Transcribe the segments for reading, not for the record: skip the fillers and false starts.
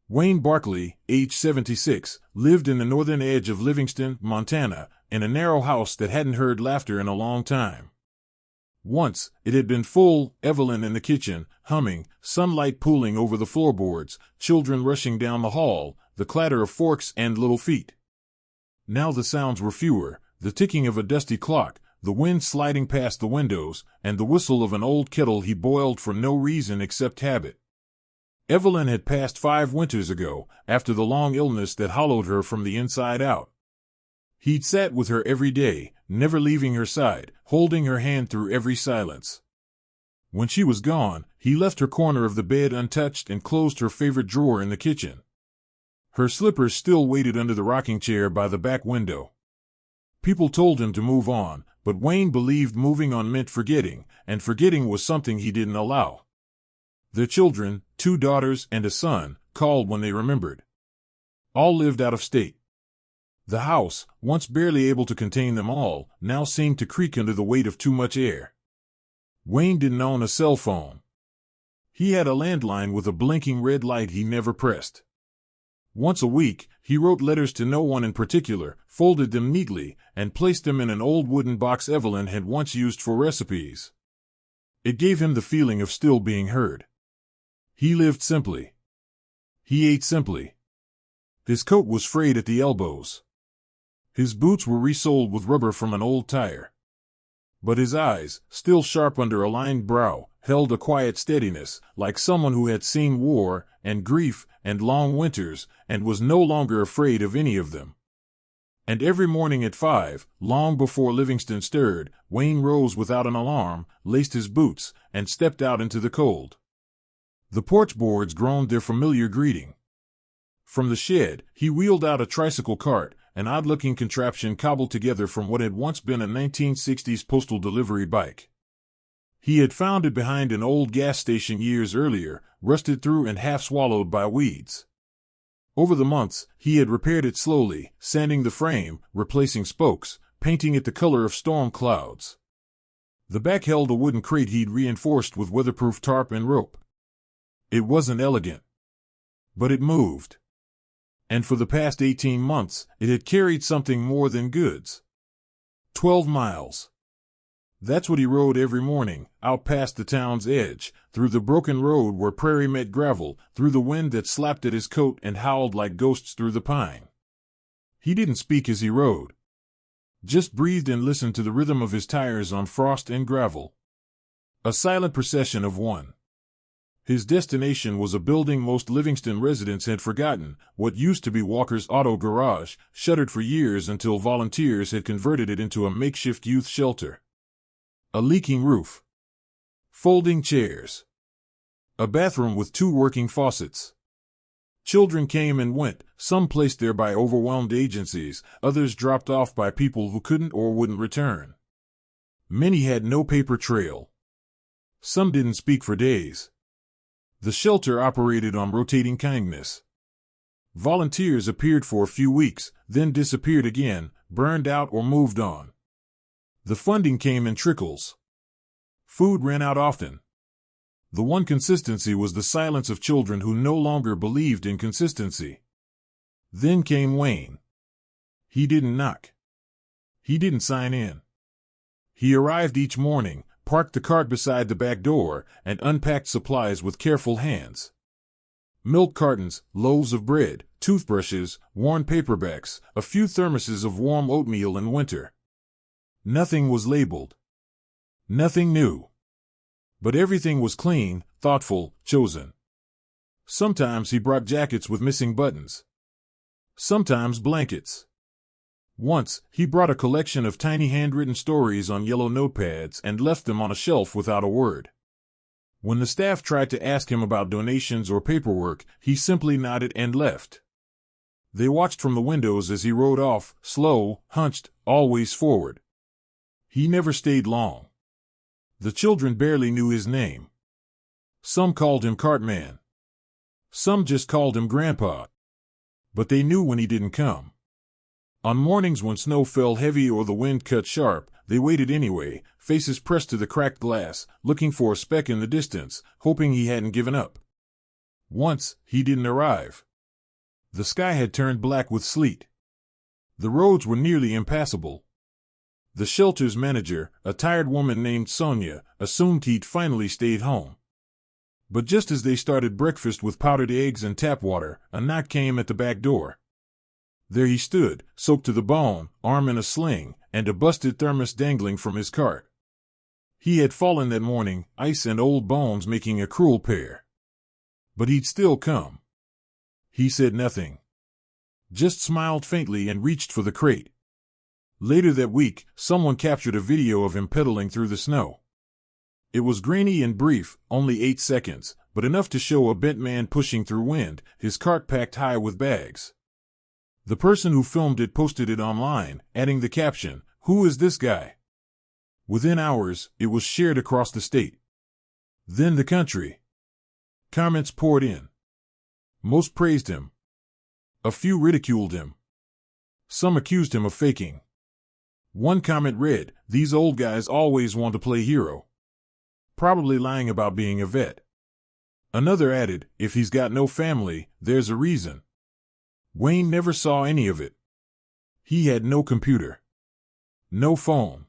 Wayne Barkley, age 76, lived in the northern edge of Livingston, Montana, in a narrow house that hadn't heard laughter in a long time. Once, it had been full, Evelyn in the kitchen, humming, sunlight pooling over the floorboards, children rushing down the hall, the clatter of forks and little feet. Now the sounds were fewer, the ticking of a dusty clock, the wind sliding past the windows, and the whistle of an old kettle he boiled for no reason except habit. Evelyn had passed 5 winters ago, after the long illness that hollowed her from the inside out. He'd sat with her every day, never leaving her side, holding her hand through every silence. When she was gone, he left her corner of the bed untouched and closed her favorite drawer in the kitchen. Her slippers still waited under the rocking chair by the back window. People told him to move on, but Wayne believed moving on meant forgetting, and forgetting was something he didn't allow. Their children, 2 daughters and a son, called when they remembered. All lived out of state. The house, once barely able to contain them all, now seemed to creak under the weight of too much air. Wayne didn't own a cell phone. He had a landline with a blinking red light he never pressed. Once a week, he wrote letters to no one in particular, folded them neatly, and placed them in an old wooden box Evelyn had once used for recipes. It gave him the feeling of still being heard. He lived simply. He ate simply. His coat was frayed at the elbows. His boots were resoled with rubber from an old tire. But his eyes, still sharp under a lined brow, held a quiet steadiness, like someone who had seen war, and grief, and long winters, and was no longer afraid of any of them. And every morning at 5, long before Livingston stirred, Wayne rose without an alarm, laced his boots, and stepped out into the cold. The porch boards groaned their familiar greeting. From the shed, he wheeled out a tricycle cart, an odd-looking contraption cobbled together from what had once been a 1960s postal delivery bike. He had found it behind an old gas station years earlier, rusted through and half-swallowed by weeds. Over the months, he had repaired it slowly, sanding the frame, replacing spokes, painting it the color of storm clouds. The back held a wooden crate he'd reinforced with weatherproof tarp and rope. It wasn't elegant. But it moved. And for the past 18 months, it had carried something more than goods. 12 miles. That's what he rode every morning, out past the town's edge, through the broken road where prairie met gravel, through the wind that slapped at his coat and howled like ghosts through the pine. He didn't speak as he rode. Just breathed and listened to the rhythm of his tires on frost and gravel. A silent procession of one. His destination was a building most Livingston residents had forgotten, what used to be Walker's Auto Garage, shuttered for years until volunteers had converted it into a makeshift youth shelter. A leaking roof. Folding chairs. A bathroom with 2 working faucets. Children came and went, some placed there by overwhelmed agencies, others dropped off by people who couldn't or wouldn't return. Many had no paper trail. Some didn't speak for days. The shelter operated on rotating kindness. Volunteers appeared for a few weeks, then disappeared again, burned out or moved on. The funding came in trickles. Food ran out often. The one consistency was the silence of children who no longer believed in consistency. Then came Wayne. He didn't knock. He didn't sign in. He arrived each morning, parked the cart beside the back door, and unpacked supplies with careful hands. Milk cartons, loaves of bread, toothbrushes, worn paperbacks, a few thermoses of warm oatmeal in winter. Nothing was labeled. Nothing new. But everything was clean, thoughtful, chosen. Sometimes he brought jackets with missing buttons. Sometimes blankets. Once, he brought a collection of tiny handwritten stories on yellow notepads and left them on a shelf without a word. When the staff tried to ask him about donations or paperwork, he simply nodded and left. They watched from the windows as he rode off, slow, hunched, always forward. He never stayed long. The children barely knew his name. Some called him Cartman. Some just called him Grandpa. But they knew when he didn't come. On mornings when snow fell heavy or the wind cut sharp, they waited anyway, faces pressed to the cracked glass, looking for a speck in the distance, hoping he hadn't given up. Once, he didn't arrive. The sky had turned black with sleet. The roads were nearly impassable. The shelter's manager, a tired woman named Sonia, assumed he'd finally stayed home. But just as they started breakfast with powdered eggs and tap water, a knock came at the back door. There he stood, soaked to the bone, arm in a sling, and a busted thermos dangling from his cart. He had fallen that morning, ice and old bones making a cruel pair. But he'd still come. He said nothing. Just smiled faintly and reached for the crate. Later that week, someone captured a video of him pedaling through the snow. It was grainy and brief, only 8 seconds, but enough to show a bent man pushing through wind, his cart packed high with bags. The person who filmed it posted it online, adding the caption, "Who is this guy?" Within hours, it was shared across the state. Then the country. Comments poured in. Most praised him. A few ridiculed him. Some accused him of faking. One comment read, "These old guys always want to play hero. Probably lying about being a vet." Another added, "If he's got no family, there's a reason." Wayne never saw any of it. He had no computer. No phone.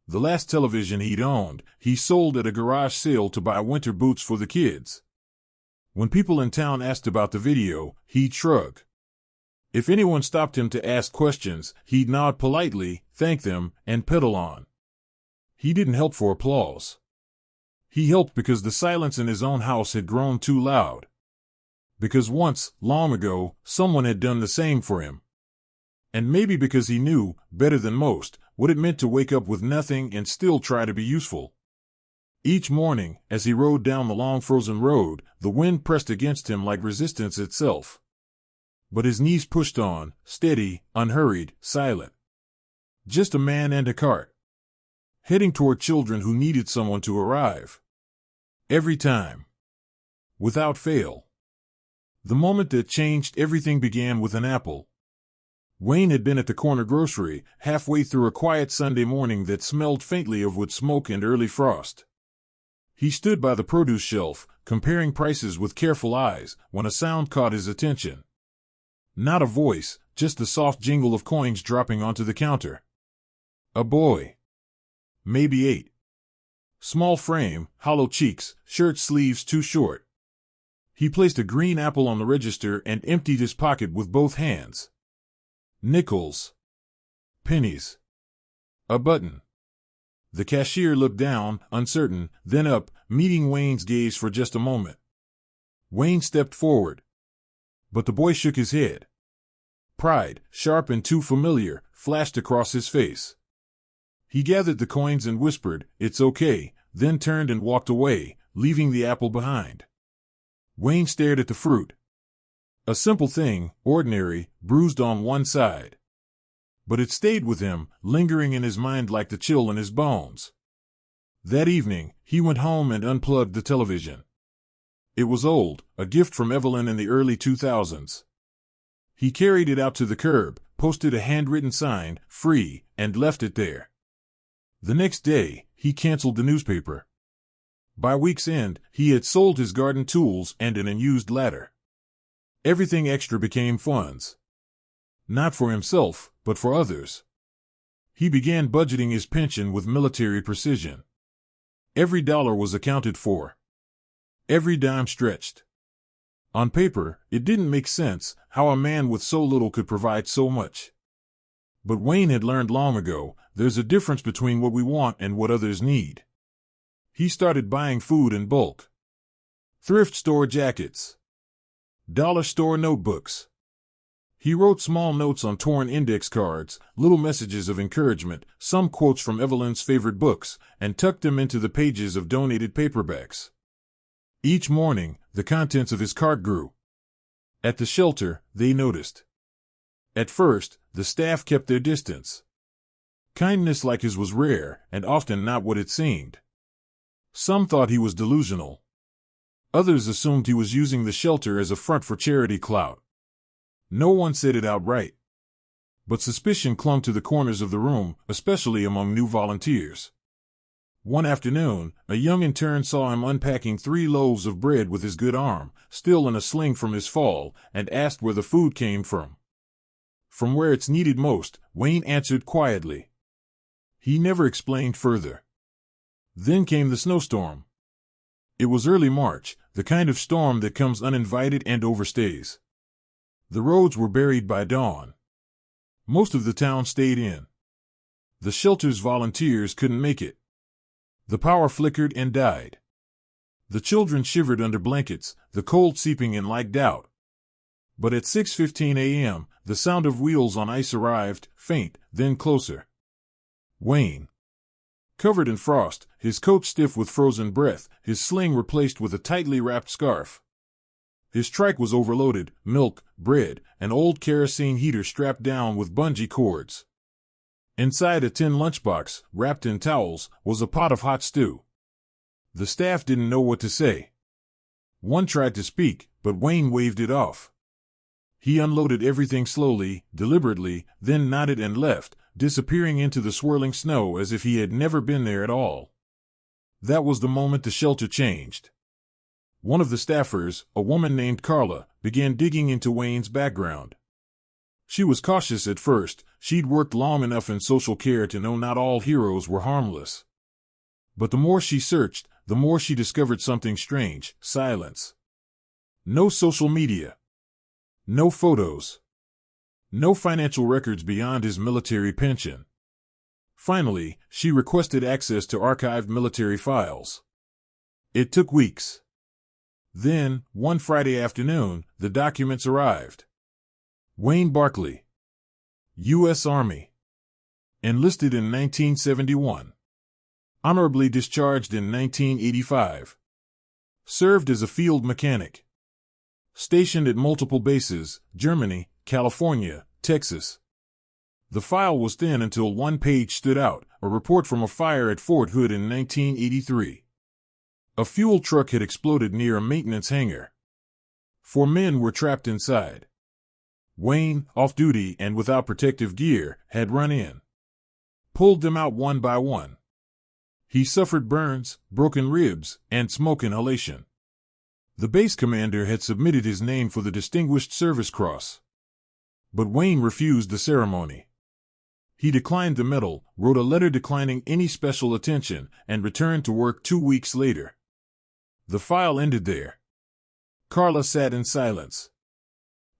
The last television he'd owned, he sold at a garage sale to buy winter boots for the kids. When people in town asked about the video, he'd shrug. If anyone stopped him to ask questions, he'd nod politely, thank them, and pedal on. He didn't help for applause. He helped because the silence in his own house had grown too loud. Because once, long ago, someone had done the same for him. And maybe because he knew, better than most, what it meant to wake up with nothing and still try to be useful. Each morning, as he rode down the long frozen road, the wind pressed against him like resistance itself. But his knees pushed on, steady, unhurried, silent. Just a man and a cart. Heading toward children who needed someone to arrive. Every time. Without fail. The moment that changed everything began with an apple. Wayne had been at the corner grocery, halfway through a quiet Sunday morning that smelled faintly of wood smoke and early frost. He stood by the produce shelf, comparing prices with careful eyes, when a sound caught his attention. Not a voice, just the soft jingle of coins dropping onto the counter. A boy. Maybe 8. Small frame, hollow cheeks, shirt sleeves too short. He placed a green apple on the register and emptied his pocket with both hands. Nickels. Pennies. A button. The cashier looked down, uncertain, then up, meeting Wayne's gaze for just a moment. Wayne stepped forward. But the boy shook his head. Pride, sharp and too familiar, flashed across his face. He gathered the coins and whispered, "It's okay," then turned and walked away, leaving the apple behind. Wayne stared at the fruit. A simple thing, ordinary, bruised on one side. But it stayed with him, lingering in his mind like the chill in his bones. That evening, he went home and unplugged the television. It was old, a gift from Evelyn in the early 2000s. He carried it out to the curb, posted a handwritten sign, "Free," and left it there. The next day, he canceled the newspaper. By week's end, he had sold his garden tools and an unused ladder. Everything extra became funds. Not for himself, but for others. He began budgeting his pension with military precision. Every dollar was accounted for. Every dime stretched. On paper, it didn't make sense how a man with so little could provide so much. But Wayne had learned long ago, there's a difference between what we want and what others need. He started buying food in bulk. Thrift store jackets. Dollar store notebooks. He wrote small notes on torn index cards, little messages of encouragement, some quotes from Evelyn's favorite books, and tucked them into the pages of donated paperbacks. Each morning, the contents of his cart grew. At the shelter, they noticed. At first, the staff kept their distance. Kindness like his was rare, and often not what it seemed. Some thought he was delusional. Others assumed he was using the shelter as a front for charity clout. No one said it outright. But suspicion clung to the corners of the room, especially among new volunteers. One afternoon, a young intern saw him unpacking 3 loaves of bread with his good arm, still in a sling from his fall, and asked where the food came from. From where it's needed most, Wayne answered quietly. He never explained further. Then came the snowstorm. It was early March, the kind of storm that comes uninvited and overstays. The roads were buried by dawn. Most of the town stayed in. The shelter's volunteers couldn't make it. The power flickered and died. The children shivered under blankets, the cold seeping in like doubt. But at 6:15 a.m., the sound of wheels on ice arrived, faint, then closer. Wayne. Covered in frost, his coat stiff with frozen breath, his sling replaced with a tightly wrapped scarf. His trike was overloaded, milk, bread, an old kerosene heater strapped down with bungee cords. Inside a tin lunchbox, wrapped in towels, was a pot of hot stew. The staff didn't know what to say. One tried to speak, but Wayne waved it off. He unloaded everything slowly, deliberately, then nodded and left, disappearing into the swirling snow as if he had never been there at all. That was the moment the shelter changed. One of the staffers, a woman named Carla, began digging into Wayne's background. She was cautious at first. She'd worked long enough in social care to know not all heroes were harmless. But the more she searched, the more she discovered something strange: silence. No social media. No photos. No financial records beyond his military pension. Finally, she requested access to archived military files. It took weeks. Then, one Friday afternoon, the documents arrived. Wayne Barkley, U.S. Army. Enlisted in 1971. Honorably discharged in 1985. Served as a field mechanic. Stationed at multiple bases: Germany, California, Texas. The file was thin until one page stood out, a report from a fire at Fort Hood in 1983. A fuel truck had exploded near a maintenance hangar. 4 men were trapped inside. Wayne, off-duty and without protective gear, had run in. Pulled them out one by one. He suffered burns, broken ribs, and smoke inhalation. The base commander had submitted his name for the Distinguished Service Cross. But Wayne refused the ceremony. He declined the medal, wrote a letter declining any special attention, and returned to work 2 weeks later. The file ended there. Carla sat in silence.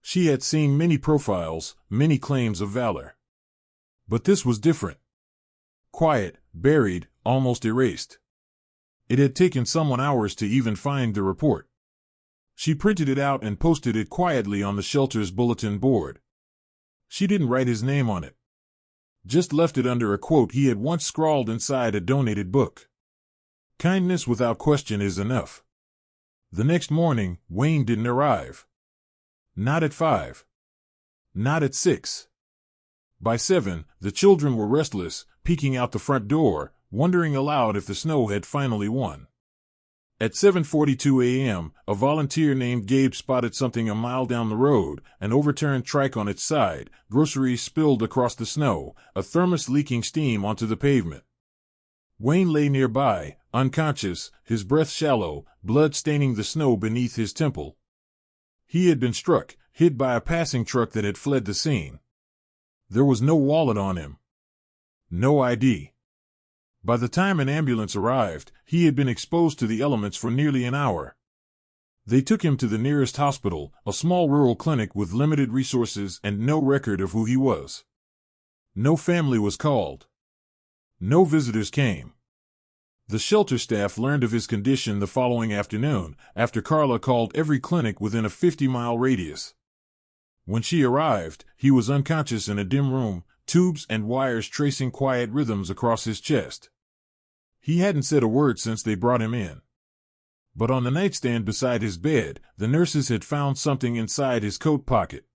She had seen many profiles, many claims of valor. But this was different. Quiet, buried, almost erased. It had taken someone hours to even find the report. She printed it out and posted it quietly on the shelter's bulletin board. She didn't write his name on it. Just left it under a quote he had once scrawled inside a donated book. Kindness without question is enough. The next morning, Wayne didn't arrive. Not at 5. Not at 6. By 7, the children were restless, peeking out the front door, wondering aloud if the snow had finally won. At 7:42 a.m., a volunteer named Gabe spotted something a mile down the road: an overturned trike on its side, groceries spilled across the snow, a thermos leaking steam onto the pavement. Wayne lay nearby, unconscious, his breath shallow, blood staining the snow beneath his temple. He had been struck, hit by a passing truck that had fled the scene. There was no wallet on him. No ID. By the time an ambulance arrived, he had been exposed to the elements for nearly an hour. They took him to the nearest hospital, a small rural clinic with limited resources and no record of who he was. No family was called. No visitors came. The shelter staff learned of his condition the following afternoon, after Carla called every clinic within a 50-mile radius. When she arrived, he was unconscious in a dim room, tubes and wires tracing quiet rhythms across his chest. He hadn't said a word since they brought him in. But on the nightstand beside his bed, the nurses had found something inside his coat pocket.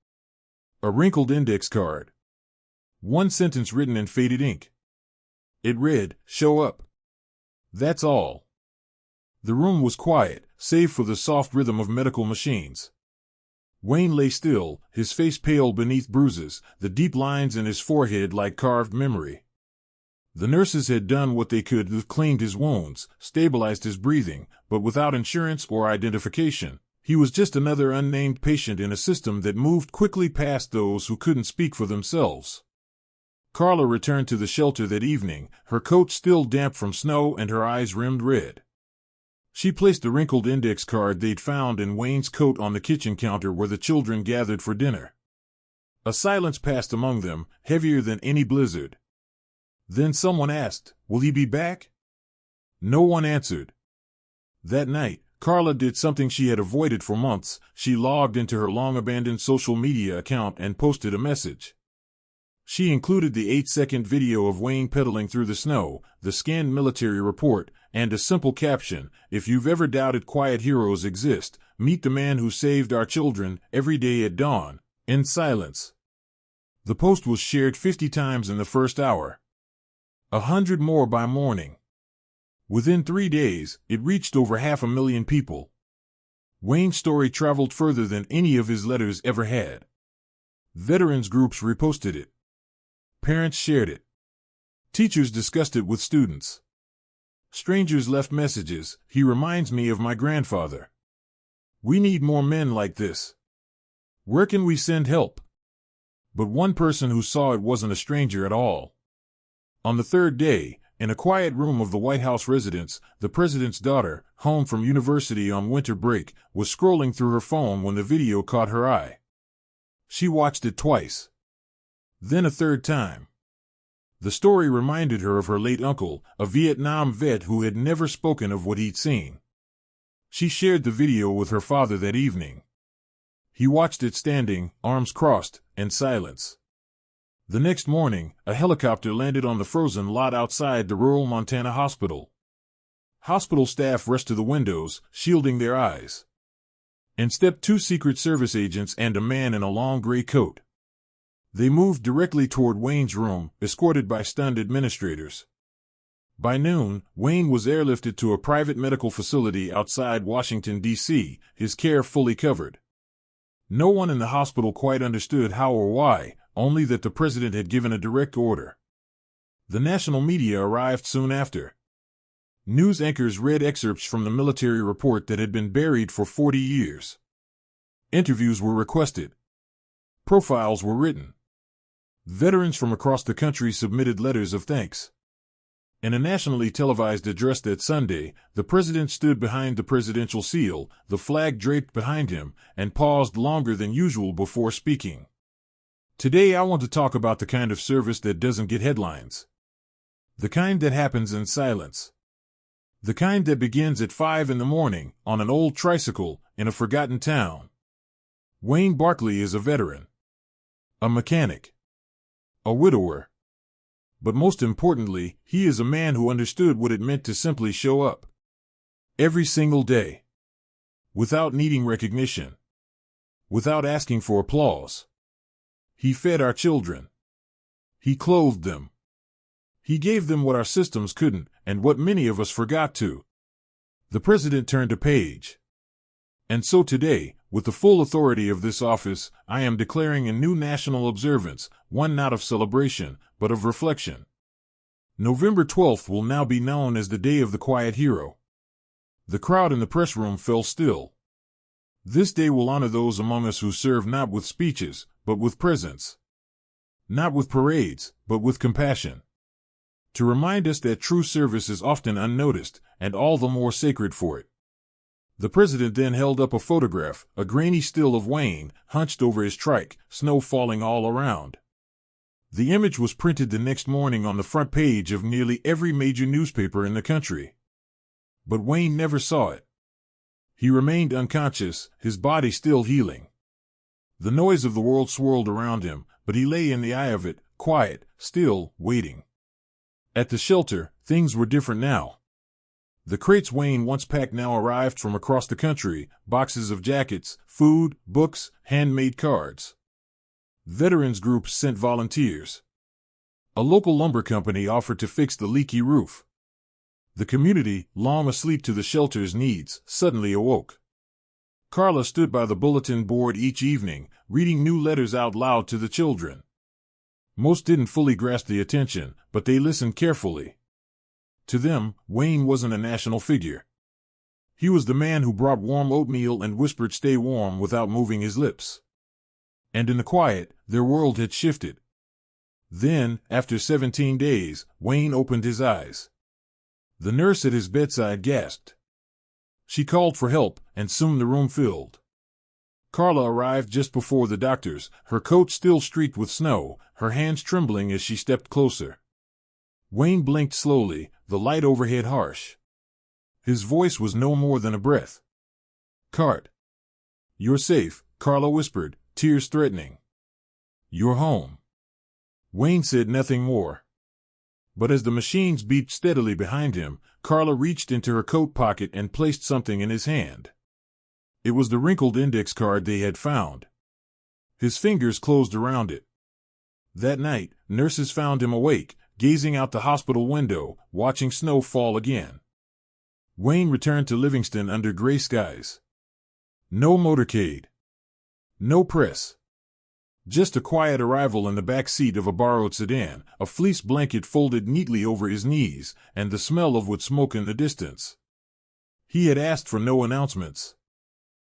A wrinkled index card. One sentence written in faded ink. It read, "Show up." That's all. The room was quiet, save for the soft rhythm of medical machines. Wayne lay still, his face pale beneath bruises, the deep lines in his forehead like carved memory. The nurses had done what they could to clean his wounds, stabilized his breathing, but without insurance or identification. He was just another unnamed patient in a system that moved quickly past those who couldn't speak for themselves. Carla returned to the shelter that evening, her coat still damp from snow and her eyes rimmed red. She placed the wrinkled index card they'd found in Wayne's coat on the kitchen counter where the children gathered for dinner. A silence passed among them, heavier than any blizzard. Then someone asked, "Will he be back?" No one answered. That night, Carla did something she had avoided for months. She logged into her long-abandoned social media account and posted a message. She included the 8-second video of Wayne pedaling through the snow, the scanned military report, and a simple caption, "If you've ever doubted quiet heroes exist, meet the man who saved our children every day at dawn, in silence." The post was shared 50 times in the first hour. 100 more by morning. Within 3 days, it reached over 500,000 people. Wayne's story traveled further than any of his letters ever had. Veterans groups reposted it. Parents shared it. Teachers discussed it with students. Strangers left messages, "He reminds me of my grandfather. We need more men like this. Where can we send help?" But one person who saw it wasn't a stranger at all. On the third day, in a quiet room of the White House residence, the president's daughter, home from university on winter break, was scrolling through her phone when the video caught her eye. She watched it twice. Then a third time. The story reminded her of her late uncle, a Vietnam vet who had never spoken of what he'd seen. She shared the video with her father that evening. He watched it standing, arms crossed, in silence. The next morning, a helicopter landed on the frozen lot outside the rural Montana hospital. Hospital staff rushed to the windows, shielding their eyes. In stepped 2 Secret Service agents and a man in a long gray coat. They moved directly toward Wayne's room, escorted by stunned administrators. By noon, Wayne was airlifted to a private medical facility outside Washington, D.C., his care fully covered. No one in the hospital quite understood how or why, only that the president had given a direct order. The national media arrived soon after. News anchors read excerpts from the military report that had been buried for 40 years. Interviews were requested. Profiles were written. Veterans from across the country submitted letters of thanks. In a nationally televised address that Sunday, the president stood behind the presidential seal, the flag draped behind him, and paused longer than usual before speaking. Today I want to talk about the kind of service that doesn't get headlines. The kind that happens in silence. The kind that begins at 5 in the morning, on an old tricycle, in a forgotten town. Wayne Barkley is a veteran. A mechanic. A widower. But most importantly, he is a man who understood what it meant to simply show up. Every single day. Without needing recognition. Without asking for applause. He fed our children. He clothed them. He gave them what our systems couldn't, and what many of us forgot to. The president turned a page. And so today, with the full authority of this office, I am declaring a new national observance, one not of celebration, but of reflection. November 12th will now be known as the Day of the Quiet Hero. The crowd in the press room fell still. This day will honor those among us who serve not with speeches, but with presence. Not with parades, but with compassion. To remind us that true service is often unnoticed, and all the more sacred for it. The president then held up a photograph, a grainy still of Wayne, hunched over his trike, snow falling all around. The image was printed the next morning on the front page of nearly every major newspaper in the country. But Wayne never saw it. He remained unconscious, his body still healing. The noise of the world swirled around him, but he lay in the eye of it, quiet, still, waiting. At the shelter, things were different now. The crates Wayne once packed now arrived from across the country, boxes of jackets, food, books, handmade cards. Veterans groups sent volunteers. A local lumber company offered to fix the leaky roof. The community, long asleep to the shelter's needs, suddenly awoke. Carla stood by the bulletin board each evening, reading new letters out loud to the children. Most didn't fully grasp the attention, but they listened carefully. To them, Wayne wasn't a national figure. He was the man who brought warm oatmeal and whispered "stay warm" without moving his lips. And in the quiet, their world had shifted. Then, after 17 days, Wayne opened his eyes. The nurse at his bedside gasped. She called for help, and soon the room filled. Carla arrived just before the doctors, her coat still streaked with snow, her hands trembling as she stepped closer. Wayne blinked slowly, the light overhead harsh. His voice was no more than a breath. "Cart." "You're safe," Carla whispered, tears threatening. "You're home." Wayne said nothing more. But as the machines beeped steadily behind him, Carla reached into her coat pocket and placed something in his hand. It was the wrinkled index card they had found. His fingers closed around it. That night, nurses found him awake, gazing out the hospital window, watching snow fall again. Wayne returned to Livingston under gray skies. No motorcade. No press. Just a quiet arrival in the back seat of a borrowed sedan, a fleece blanket folded neatly over his knees, and the smell of wood smoke in the distance. He had asked for no announcements.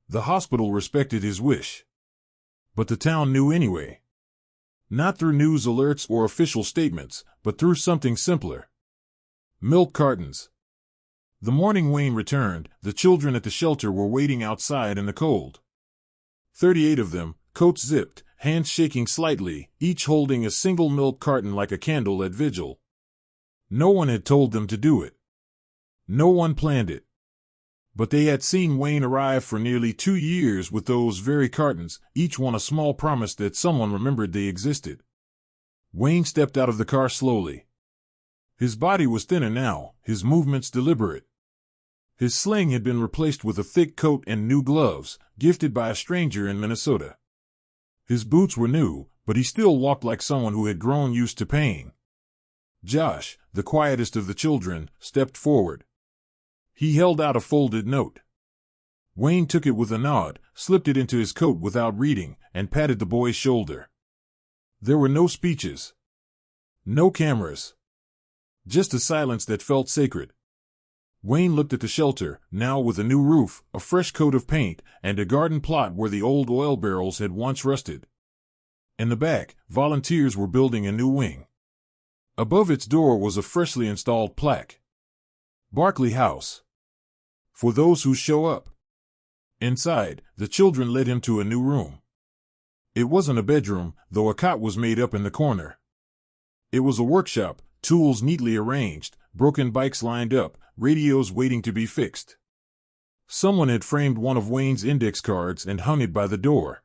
The hospital respected his wish. But the town knew anyway. Not through news alerts or official statements, but through something simpler. Milk cartons. The morning Wayne returned, the children at the shelter were waiting outside in the cold. 38 of them, coats zipped, hands shaking slightly, each holding a single milk carton like a candle at vigil. No one had told them to do it. No one planned it. But they had seen Wayne arrive for nearly 2 years with those very cartons, each one a small promise that someone remembered they existed. Wayne stepped out of the car slowly. His body was thinner now, his movements deliberate. His sling had been replaced with a thick coat and new gloves, gifted by a stranger in Minnesota. His boots were new, but he still walked like someone who had grown used to pain. Josh, the quietest of the children, stepped forward. He held out a folded note. Wayne took it with a nod, slipped it into his coat without reading, and patted the boy's shoulder. There were no speeches. No cameras. Just a silence that felt sacred. Wayne looked at the shelter, now with a new roof, a fresh coat of paint, and a garden plot where the old oil barrels had once rusted. In the back, volunteers were building a new wing. Above its door was a freshly installed plaque. Barkley House. For those who show up. Inside, the children led him to a new room. It wasn't a bedroom, though a cot was made up in the corner. It was a workshop, tools neatly arranged, broken bikes lined up, radios waiting to be fixed. Someone had framed one of Wayne's index cards and hung it by the door.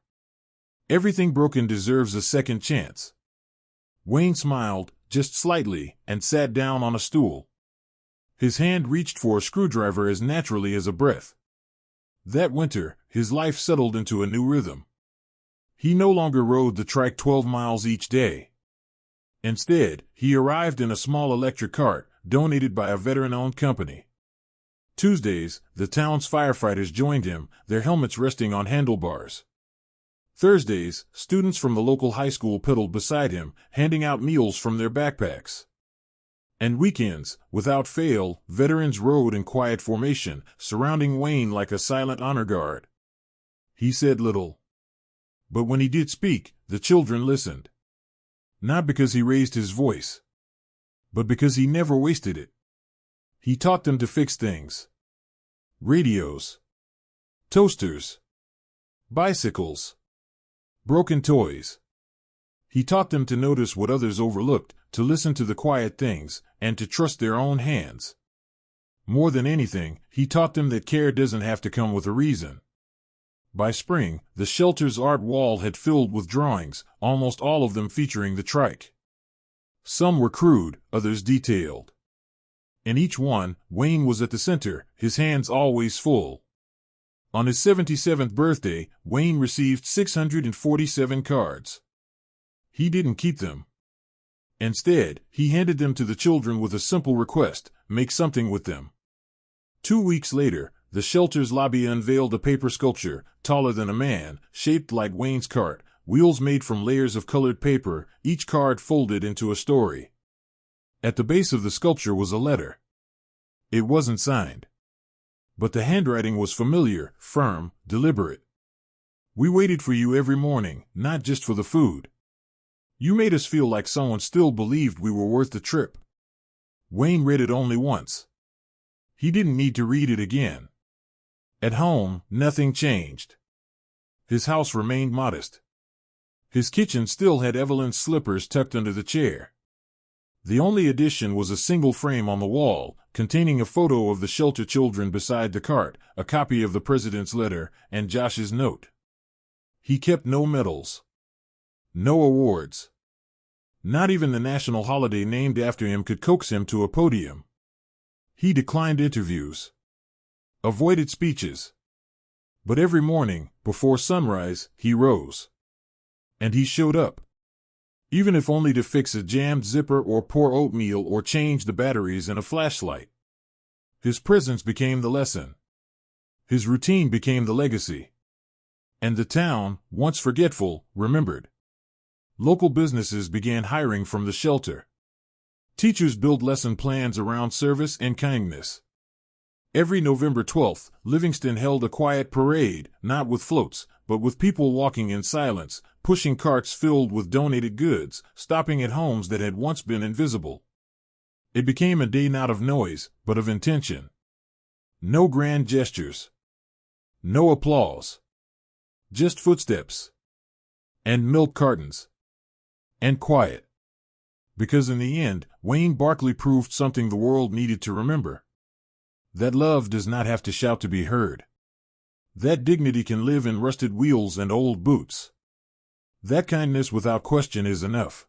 Everything broken deserves a second chance. Wayne smiled, just slightly, and sat down on a stool. His hand reached for a screwdriver as naturally as a breath. That winter, his life settled into a new rhythm. He no longer rode the trike 12 miles each day. Instead, he arrived in a small electric cart, donated by a veteran-owned company. Tuesdays, the town's firefighters joined him, their helmets resting on handlebars. Thursdays, students from the local high school pedaled beside him, handing out meals from their backpacks. And weekends, without fail, veterans rode in quiet formation, surrounding Wayne like a silent honor guard. He said little. But when he did speak, the children listened. Not because he raised his voice, but because he never wasted it. He taught them to fix things. Radios. Toasters. Bicycles. Broken toys. He taught them to notice what others overlooked, to listen to the quiet things, and to trust their own hands. More than anything, he taught them that care doesn't have to come with a reason. By spring, the shelter's art wall had filled with drawings, almost all of them featuring the trike. Some were crude, others detailed. In each one, Wayne was at the center, his hands always full. On his 77th birthday, Wayne received 647 cards. He didn't keep them. Instead, he handed them to the children with a simple request: make something with them. 2 weeks later, the shelter's lobby unveiled a paper sculpture, taller than a man, shaped like Wayne's cart, wheels made from layers of colored paper, each card folded into a story. At the base of the sculpture was a letter. It wasn't signed. But the handwriting was familiar, firm, deliberate. We waited for you every morning, not just for the food. You made us feel like someone still believed we were worth the trip. Wayne read it only once. He didn't need to read it again. At home, nothing changed. His house remained modest. His kitchen still had Evelyn's slippers tucked under the chair. The only addition was a single frame on the wall, containing a photo of the shelter children beside the cart, a copy of the president's letter, and Josh's note. He kept no medals. No awards. Not even the national holiday named after him could coax him to a podium. He declined interviews. Avoided speeches. But every morning, before sunrise, he rose. And he showed up. Even if only to fix a jammed zipper or pour oatmeal or change the batteries in a flashlight. His presence became the lesson. His routine became the legacy. And the town, once forgetful, remembered. Local businesses began hiring from the shelter. Teachers built lesson plans around service and kindness. Every November 12th, Livingston held a quiet parade, not with floats, but with people walking in silence, pushing carts filled with donated goods, stopping at homes that had once been invisible. It became a day not of noise, but of intention. No grand gestures. No applause. Just footsteps. And milk cartons. And quiet. Because in the end, Wayne Barkley proved something the world needed to remember. That love does not have to shout to be heard. That dignity can live in rusted wheels and old boots. That kindness without question is enough.